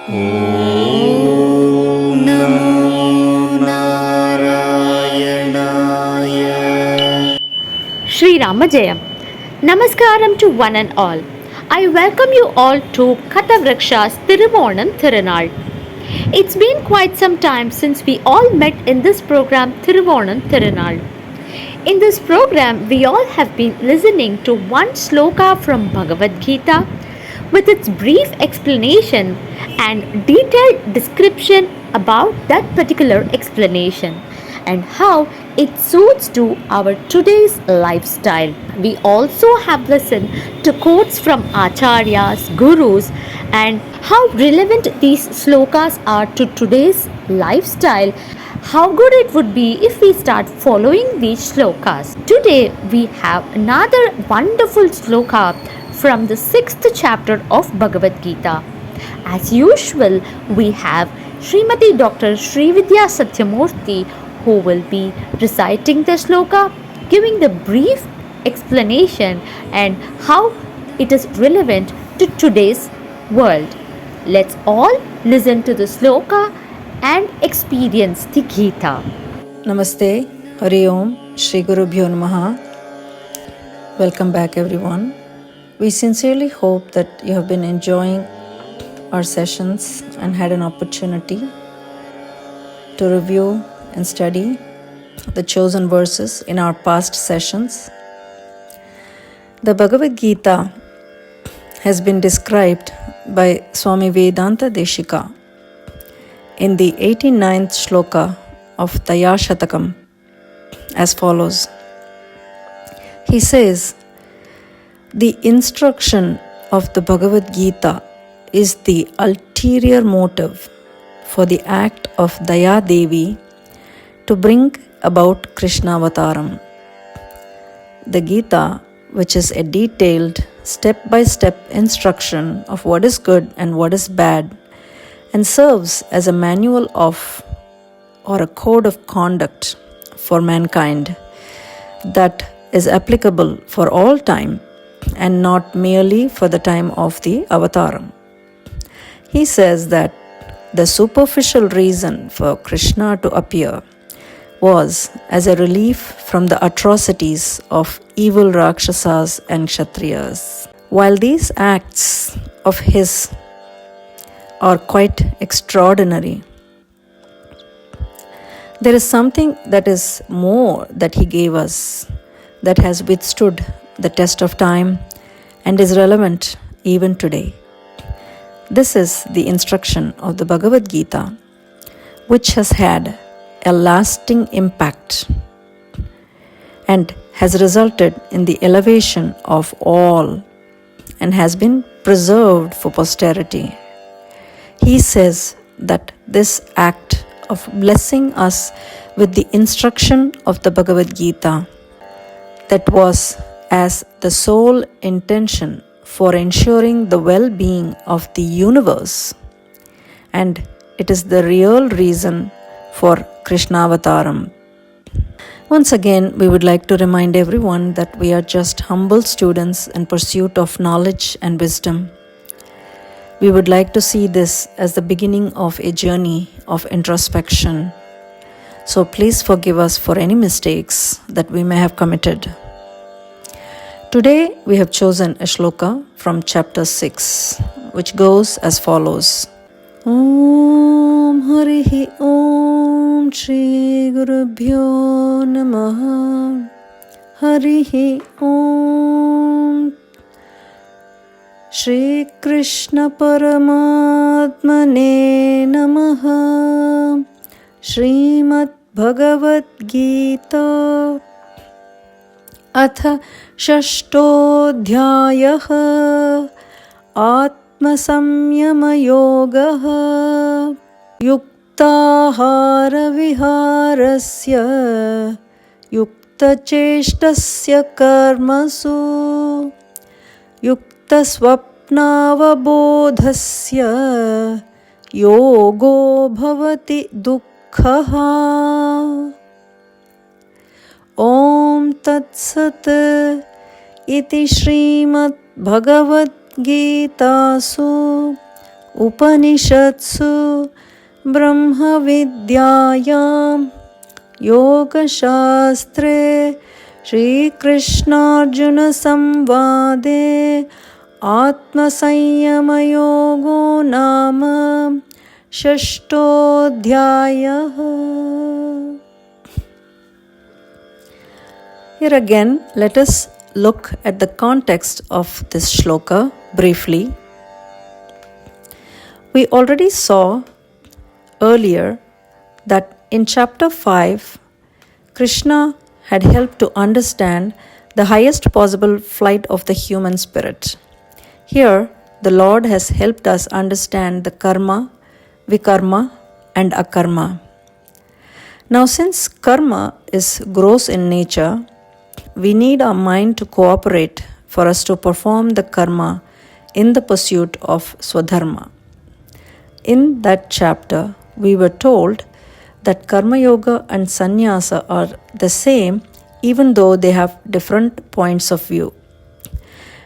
Om Namo Narayanaaya. Sri Ramajayam. Namaskaram to one and all. I welcome you all to Kathavraksha's Thiruvonam Thirunaal. It's been quite some time since we all met in this program Thiruvonam Thirunaal. In this program, we all have been listening to one sloka from Bhagavad Gita with its brief explanation and detailed description about that particular explanation and how it suits to our today's lifestyle. We also have listened to quotes from acharyas, gurus, and how relevant these slokas are to today's lifestyle. How good it would be if we start following these slokas. Today we have another wonderful sloka from the 6th chapter of Bhagavad Gita. As usual, we have Srimati Dr. Srividya Sathiyamoorthy who will be reciting the sloka, giving the brief explanation and how it is relevant to today's world. Let's all listen to the sloka and experience the Gita. Namaste, Hari Om, Shri Guru Bhyo Namaha. Welcome back everyone. We sincerely hope that you have been enjoying our sessions and had an opportunity to review and study the chosen verses in our past sessions. The Bhagavad Gita has been described by Swami Vedanta Deshika in the 89th shloka of Taya Shatakam as follows. He says, the instruction of the Bhagavad Gita is the ulterior motive for the act of Daya Devi to bring about Krishna Avataram. The Gita, which is a detailed step-by-step instruction of what is good and what is bad, and serves as a manual of or a code of conduct for mankind that is applicable for all time and not merely for the time of the avataram. He says that the superficial reason for Krishna to appear was as a relief from the atrocities of evil Rakshasas and Kshatriyas. While these acts of his are quite extraordinary, there is something that is more that he gave us that has withstood the test of time and is relevant even today. This is the instruction of the Bhagavad Gita, which has had a lasting impact and has resulted in the elevation of all and has been preserved for posterity. He says that this act of blessing us with the instruction of the Bhagavad Gita that was as the sole intention for ensuring the well-being of the universe, and it is the real reason for Krishna Avataram. Once again, we would like to remind everyone that we are just humble students in pursuit of knowledge and wisdom. We would like to see this as the beginning of a journey of introspection. So please forgive us for any mistakes that we may have committed. Today we have chosen a shloka from chapter 6, which goes as follows. Om Harihi Om Shri Guru Bhyo Namaha. Harihi Om Shri Krishna Paramatmane Namaha. Srimad Bhagavad Gita Atha Shashtodhyayah Atmasamyamayogah Yuktahara Viharasya Yuktacheshtasya Karmasu Yuktasvapnavabodhasya Yogo Bhavati Dukkhaha. Om Tat Sat Iti Srimad Bhagavad Gita Su Upanishatsu Brahma Vidyayam Yoga Shastre Shri Krishna Arjuna Samvade Atma Sanyama Yogo Nama Shashtodhyayaha. Here again, let us look at the context of this shloka briefly. We already saw earlier that in chapter 5, Krishna had helped to understand the highest possible flight of the human spirit. Here, the Lord has helped us understand the karma, vikarma, and akarma. Now, since karma is gross in nature, we need our mind to cooperate for us to perform the karma in the pursuit of Swadharma. In that chapter, we were told that Karma Yoga and Sannyasa are the same even though they have different points of view.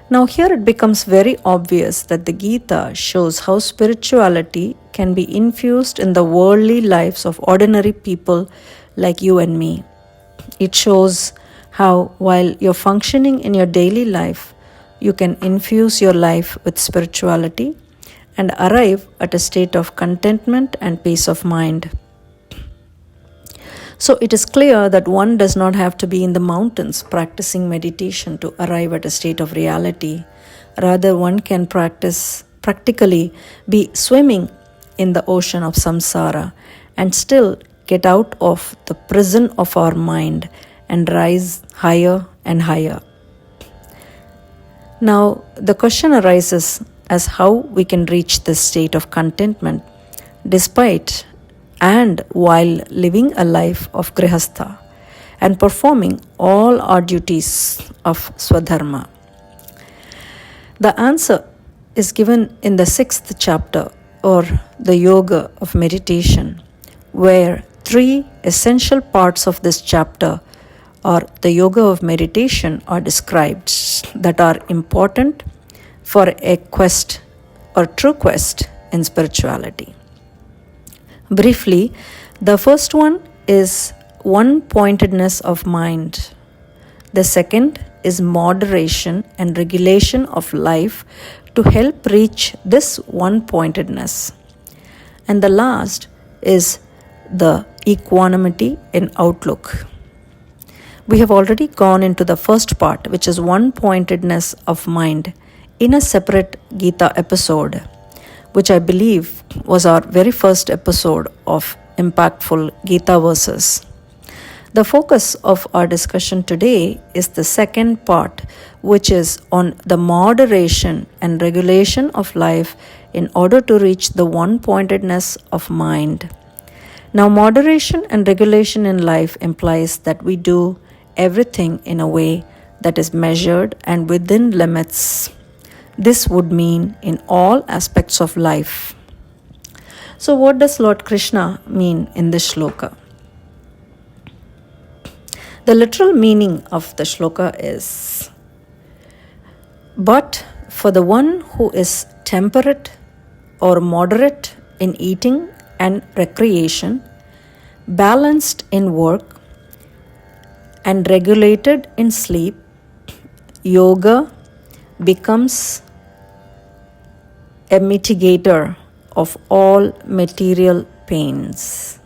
Now here it becomes very obvious that the Gita shows how spirituality can be infused in the worldly lives of ordinary people like you and me. It shows how while you're functioning in your daily life, you can infuse your life with spirituality and arrive at a state of contentment and peace of mind. So it is clear that one does not have to be in the mountains practicing meditation to arrive at a state of reality. Rather, one can practically be swimming in the ocean of samsara and still get out of the prison of our mind and rise higher and higher. Now, the question arises as how we can reach this state of contentment despite and while living a life of grihastha and performing all our duties of swadharma. The answer is given in the 6th chapter, or the yoga of meditation, where 3 essential parts of this chapter or the yoga of meditation are described that are important for a quest or true quest in spirituality. Briefly, the first one is one-pointedness of mind. The second is moderation and regulation of life to help reach this one-pointedness. And the last is the equanimity in outlook. We have already gone into the first part, which is one-pointedness of mind, in a separate Gita episode, which I believe was our very first episode of impactful Gita verses. The focus of our discussion today is the second part, which is on the moderation and regulation of life in order to reach the one-pointedness of mind. Now, moderation and regulation in life implies that we do everything in a way that is measured and within limits. This would mean in all aspects of life. So what does Lord Krishna mean in this shloka? The literal meaning of the shloka is, but for the one who is temperate or moderate in eating and recreation, balanced in work, and regulated in sleep, yoga becomes a mitigator of all material pains.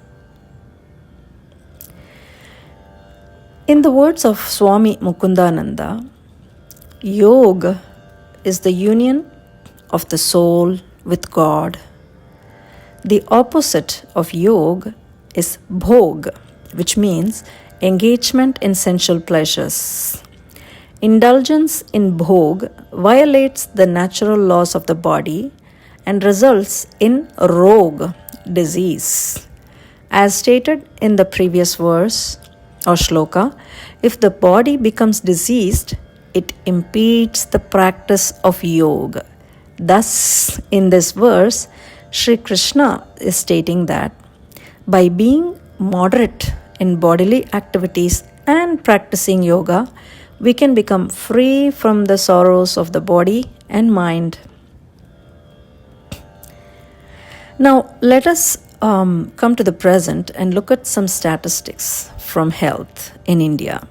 In the words of Swami Mukundananda, yoga is the union of the soul with God. The opposite of yoga is bhog, which means engagement in sensual pleasures. Indulgence in bhog violates the natural laws of the body and results in rog, disease. As stated in the previous verse or shloka, if the body becomes diseased, it impedes the practice of yoga. Thus, in this verse, Sri Krishna is stating that by being moderate in bodily activities and practicing yoga, we can become free from the sorrows of the body and mind. Now, let us come to the present and look at some statistics from health in India.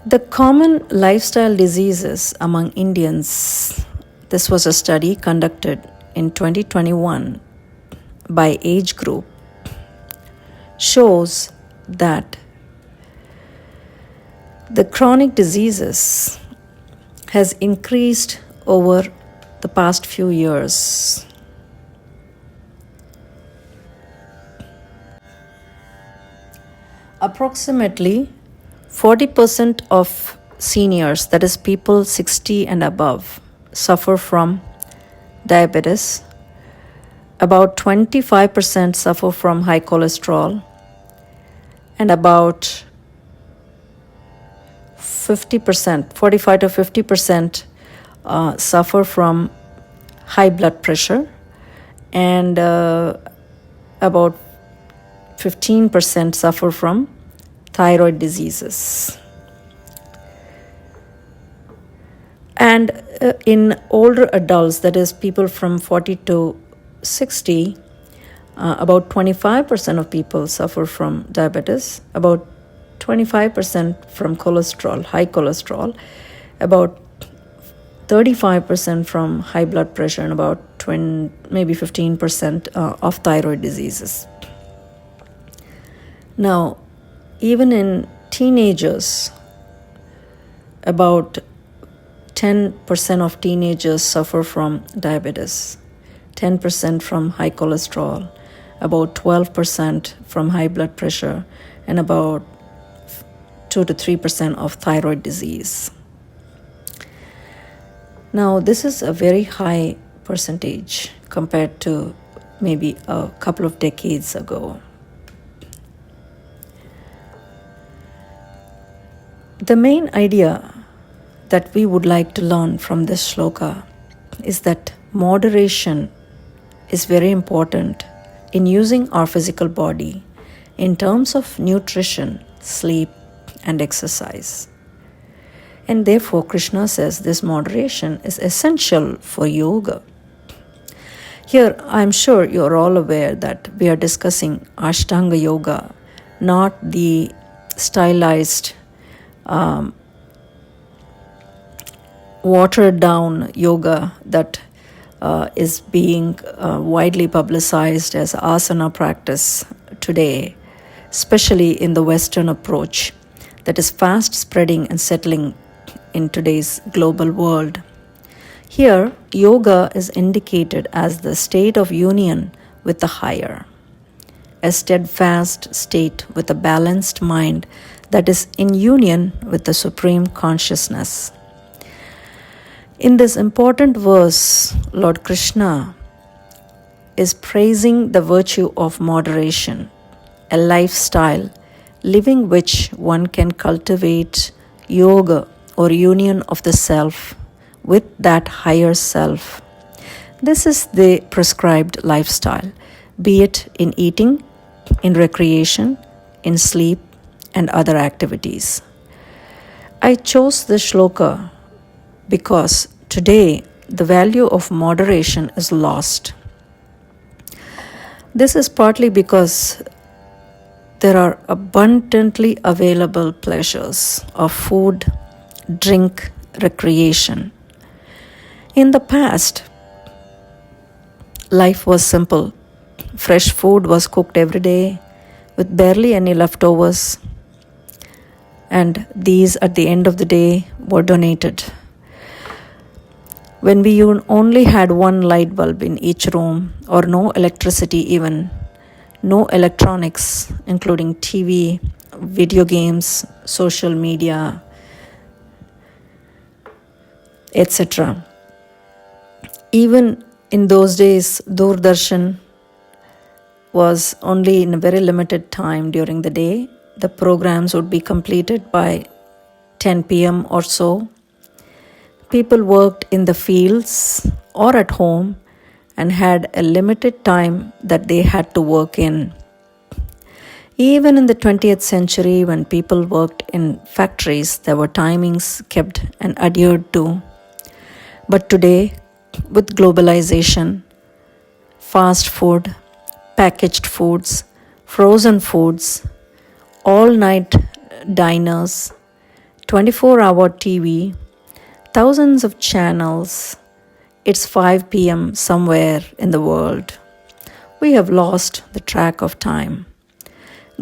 The common lifestyle diseases among Indians, this was a study conducted in 2021 by age group, shows that the chronic diseases has increased over the past few years. Approximately 40% of seniors, that is people 60 and above, suffer from diabetes. About 25% suffer from high cholesterol, and about 50%, 45 to 50% suffer from high blood pressure, and about 15% suffer from thyroid diseases. And in older adults, that is people from 40 to 60, about 25% of people suffer from diabetes, about 25% from cholesterol, high cholesterol, about 35% from high blood pressure, and about maybe 15% of thyroid diseases. Now, even in teenagers, about 10% of teenagers suffer from diabetes, 10% from high cholesterol, about 12% from high blood pressure, and about 2 to 3% of thyroid disease. Now, this is a very high percentage compared to maybe a couple of decades ago. The main idea that we would like to learn from this shloka is that moderation is very important in using our physical body in terms of nutrition, sleep, and exercise. And therefore, Krishna says this moderation is essential for yoga. Here, I'm sure you're all aware that we are discussing Ashtanga Yoga, not the stylized watered down yoga that is being widely publicized as asana practice today, especially in the Western approach that is fast spreading and settling in today's global world. Here, yoga is indicated as the state of union with the higher, a steadfast state with a balanced mind that is in union with the Supreme Consciousness. In this important verse, Lord Krishna is praising the virtue of moderation, a lifestyle living which one can cultivate yoga or union of the self with that higher self. This is the prescribed lifestyle, be it in eating, in recreation, in sleep, and other activities. I chose this shloka because today the value of moderation is lost. This is partly because there are abundantly available pleasures of food, drink, recreation. In the past, life was simple. Fresh food was cooked every day with barely any leftovers, and these at the end of the day were donated. When we only had one light bulb in each room, or no electricity even, no electronics including TV, video games, social media, etc. Even in those days, Doordarshan was only in a very limited time during the day. The programs would be completed by 10 p.m. or so. People worked in the fields or at home and had a limited time that they had to work in. Even in the 20th century, when people worked in factories, there were timings kept and adhered to. But today, with globalization, fast food, packaged foods, frozen foods, all night diners, 24-hour TV, thousands of channels. It's 5 p.m. somewhere in the world. We have lost the track of time.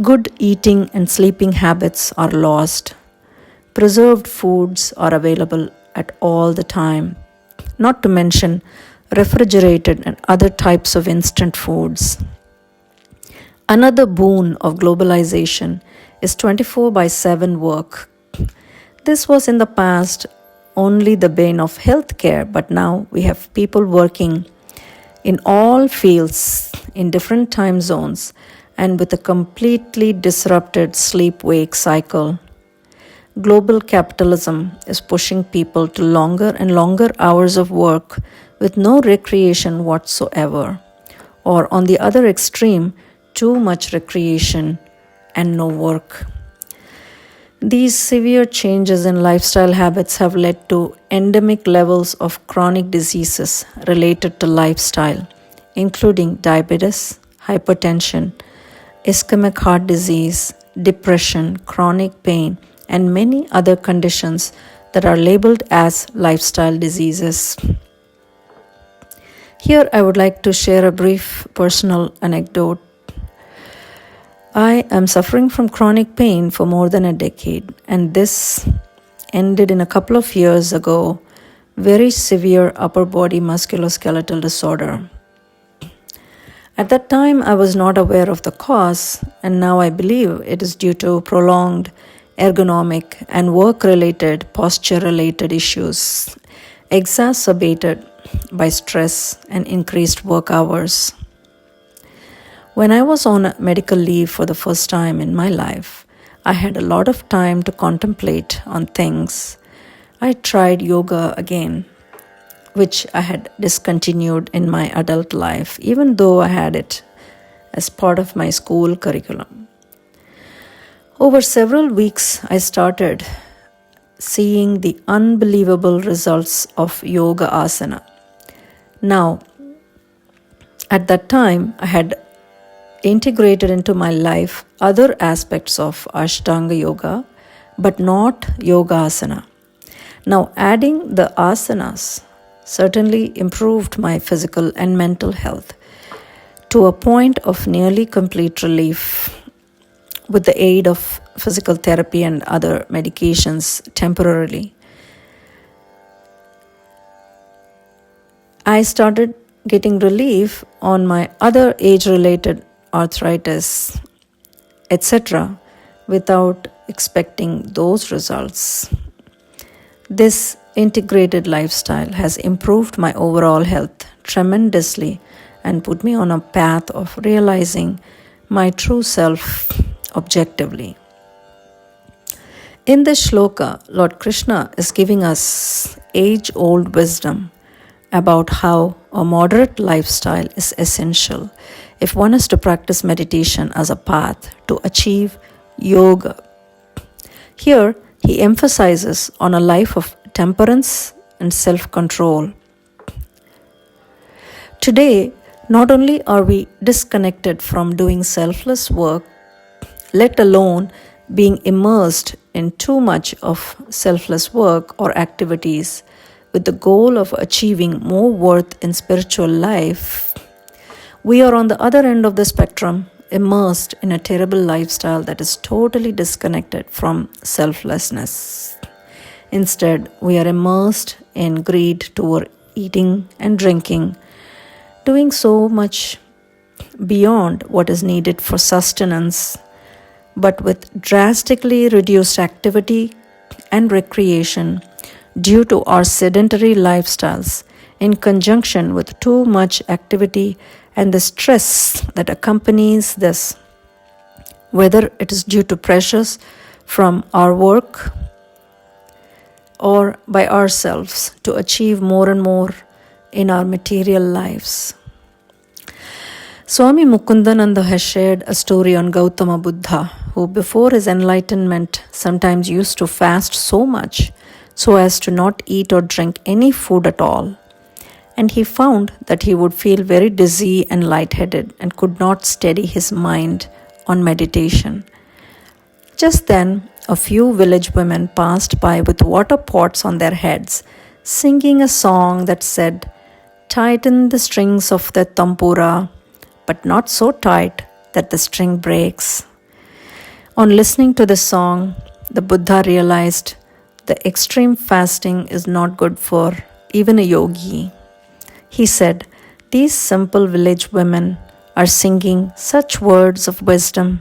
Good eating and sleeping habits are lost. Preserved foods are available at all the time, not to mention refrigerated and other types of instant foods. Another boon of globalization is 24/7 work. This was in the past only the bane of healthcare, but now we have people working in all fields in different time zones and with a completely disrupted sleep-wake cycle. Global capitalism is pushing people to longer and longer hours of work with no recreation whatsoever, or on the other extreme, too much recreation and no work. These severe changes in lifestyle habits have led to endemic levels of chronic diseases related to lifestyle, including diabetes, hypertension, ischemic heart disease, depression, chronic pain, and many other conditions that are labeled as lifestyle diseases. Here I would like to share a brief personal anecdote. I am suffering from chronic pain for more than a decade, and this ended in a couple of years ago, very severe upper body musculoskeletal disorder. At that time, I was not aware of the cause, and now I believe it is due to prolonged ergonomic and work-related, posture-related issues, exacerbated by stress and increased work hours. When I was on medical leave for the first time in my life, I had a lot of time to contemplate on things. I tried yoga again, which I had discontinued in my adult life, even though I had it as part of my school curriculum. Over several weeks, I started seeing the unbelievable results of yoga asana. Now, at that time, I had integrated into my life other aspects of Ashtanga yoga, but not yoga asana. Now, adding the asanas certainly improved my physical and mental health to a point of nearly complete relief with the aid of physical therapy and other medications temporarily. I started getting relief on my other age-related arthritis, etc., without expecting those results. This integrated lifestyle has improved my overall health tremendously and put me on a path of realizing my true self objectively. In this shloka, Lord Krishna is giving us age-old wisdom about how a moderate lifestyle is essential if one is to practice meditation as a path to achieve yoga. Here, he emphasizes on a life of temperance and self-control. Today, not only are we disconnected from doing selfless work, let alone being immersed in too much of selfless work or activities with the goal of achieving more worth in spiritual life, we are on the other end of the spectrum, immersed in a terrible lifestyle that is totally disconnected from selflessness. Instead, we are immersed in greed toward eating and drinking, doing so much beyond what is needed for sustenance, but with drastically reduced activity and recreation due to our sedentary lifestyles in conjunction with too much activity and the stress that accompanies this, whether it is due to pressures from our work or by ourselves to achieve more and more in our material lives. Swami Mukundananda has shared a story on Gautama Buddha, who before his enlightenment sometimes used to fast so much so as to not eat or drink any food at all. and he found that he would feel very dizzy and lightheaded and could not steady his mind on meditation. Just then, a few village women passed by with water pots on their heads, singing a song that said, "Tighten the strings of the tampura, but not so tight that the string breaks." On listening to the song, the Buddha realized the extreme fasting is not good for even a yogi. He said, "These simple village women are singing such words of wisdom.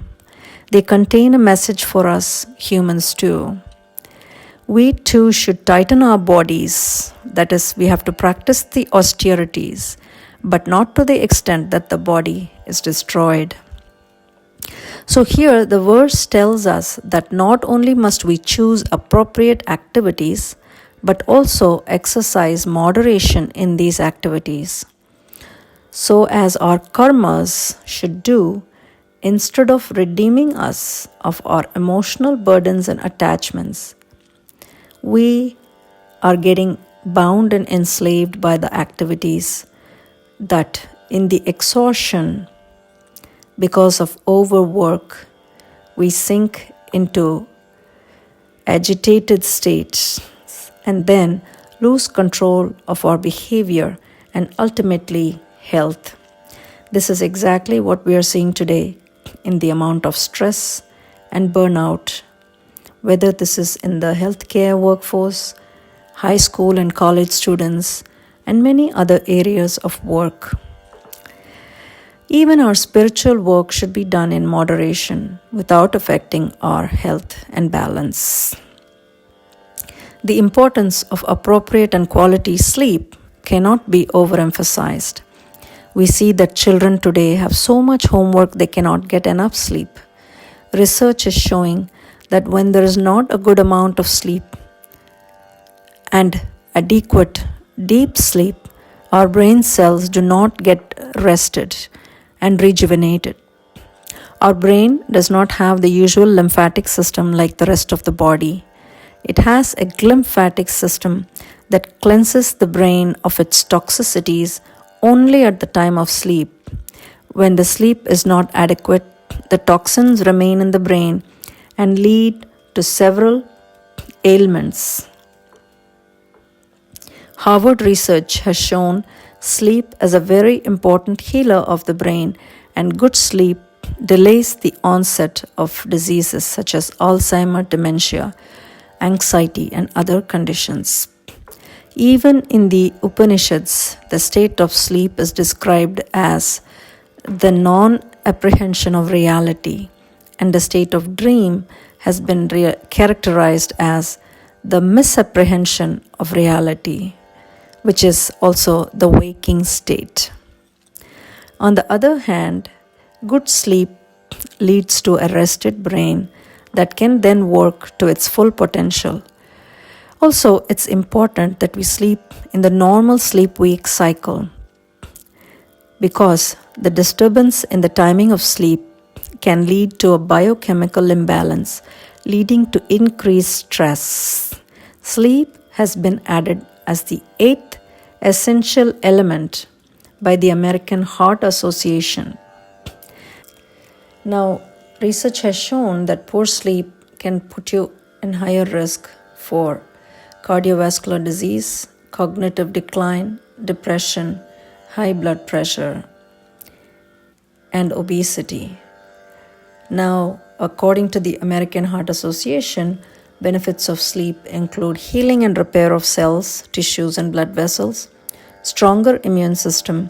They contain a message for us humans too. We too should tighten our bodies. That is, we have to practice the austerities, but not to the extent that the body is destroyed." So here the verse tells us that not only must we choose appropriate activities, but also exercise moderation in these activities, so as our karmas should do, instead of redeeming us of our emotional burdens and attachments, we are getting bound and enslaved by the activities that in the exhaustion because of overwork we sink into agitated states and then lose control of our behavior and ultimately health. This is exactly what we are seeing today in the amount of stress and burnout, whether this is in the healthcare workforce, high school and college students, and many other areas of work. Even our spiritual work should be done in moderation without affecting our health and balance. The importance of appropriate and quality sleep cannot be overemphasized. We see that children today have so much homework they cannot get enough sleep. Research is showing that when there is not a good amount of sleep and adequate deep sleep, our brain cells do not get rested and rejuvenated. Our brain does not have the usual lymphatic system like the rest of the body. It has a glymphatic system that cleanses the brain of its toxicities only at the time of sleep. When the sleep is not adequate, the toxins remain in the brain and lead to several ailments. Harvard research has shown sleep as a very important healer of the brain, and good sleep delays the onset of diseases such as Alzheimer's, dementia, anxiety, and other conditions. Even in the Upanishads, the state of sleep is described as the non-apprehension of reality, and the state of dream has been characterized as the misapprehension of reality, which is also the waking state. On the other hand, good sleep leads to a rested brain that can then work to its full potential. Also, it's important that we sleep in the normal sleep-wake cycle, because the disturbance in the timing of sleep can lead to a biochemical imbalance, leading to increased stress. Sleep has been added as the 8th essential element by the American Heart Association. Now, research has shown that poor sleep can put you in higher risk for cardiovascular disease, cognitive decline, depression, high blood pressure, and obesity. Now, according to the American Heart Association, benefits of sleep include healing and repair of cells, tissues, and blood vessels, stronger immune system,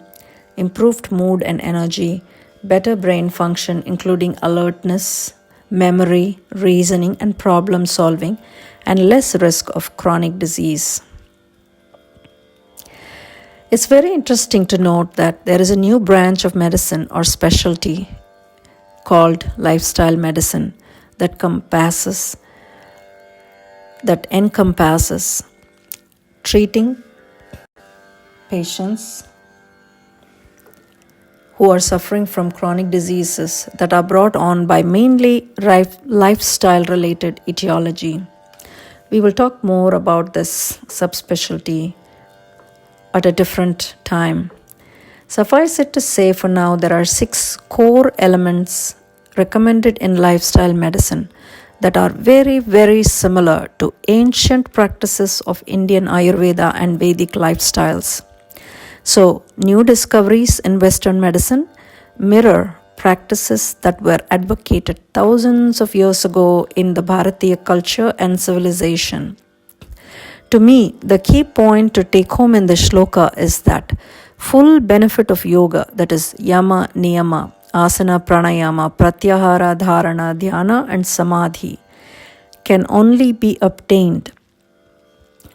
improved mood and energy, better brain function including alertness, memory, reasoning, and problem solving, and less risk of chronic disease. It's very interesting to note that there is a new branch of medicine or specialty called lifestyle medicine that encompasses treating patients who are suffering from chronic diseases that are brought on by mainly lifestyle related etiology. We will talk more about this subspecialty at a different time. Suffice it to say, for now, there are 6 core elements recommended in lifestyle medicine that are very, very similar to ancient practices of Indian Ayurveda and Vedic lifestyles. So, new discoveries in Western medicine mirror practices that were advocated thousands of years ago in the Bharatiya culture and civilization. To me, the key point to take home in the shloka is that full benefit of yoga, that is yama, niyama, asana, pranayama, pratyahara, dharana, dhyana, and samadhi, can only be obtained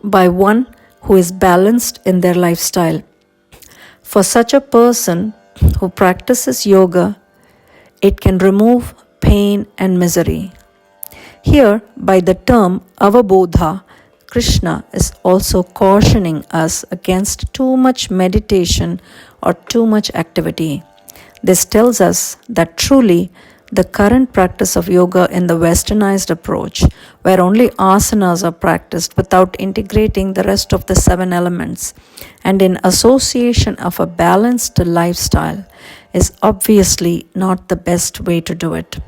by one who is balanced in their lifestyle. For such a person who practices yoga, it can remove pain and misery. Here, by the term avabodha, Krishna is also cautioning us against too much meditation or too much activity. This tells us that truly the current practice of yoga in the westernized approach, where only asanas are practiced without integrating the rest of the 7 elements and in association of a balanced lifestyle, is obviously not the best way to do it.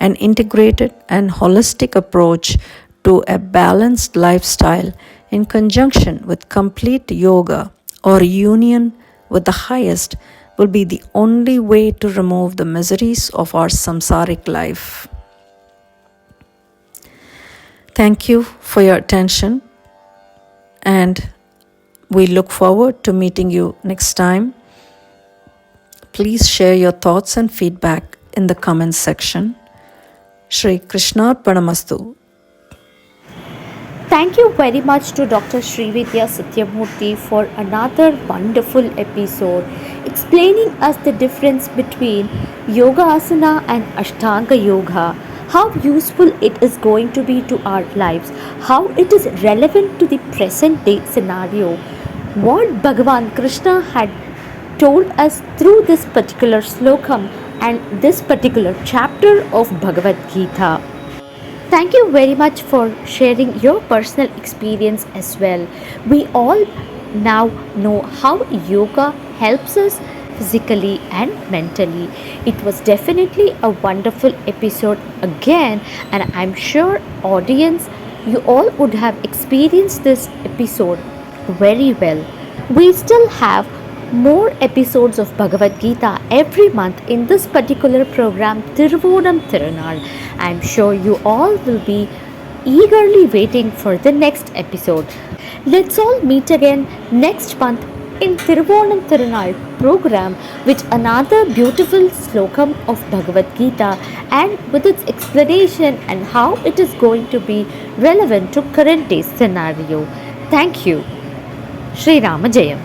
An integrated and holistic approach to a balanced lifestyle in conjunction with complete yoga or union with the highest will be the only way to remove the miseries of our samsaric life. Thank you for your attention, and we look forward to meeting you next time. Please share your thoughts and feedback in the comments section. Shri Krishnarpanamastu. Thank you very much to Dr. Srividya Sathiyamoorthy for another wonderful episode explaining us the difference between Yoga Asana and Ashtanga Yoga, how useful it is going to be to our lives, how it is relevant to the present day scenario, what Bhagavan Krishna had told us through this particular slokam and this particular chapter of Bhagavad Gita. Thank you very much for sharing your personal experience as well. We all now know how yoga helps us physically and mentally. It was definitely a wonderful episode again, and I'm sure audience, you all would have experienced this episode very well. We still have more episodes of Bhagavad Gita every month in this particular program, Thiruvonam Thirunaal. I'm sure you all will be eagerly waiting for the next episode. Let's all meet again next month in Thiruvonam Thirunaal program with another beautiful slokam of Bhagavad Gita and with its explanation and how it is going to be relevant to current day scenario. Thank you. Sri Rama Jayam.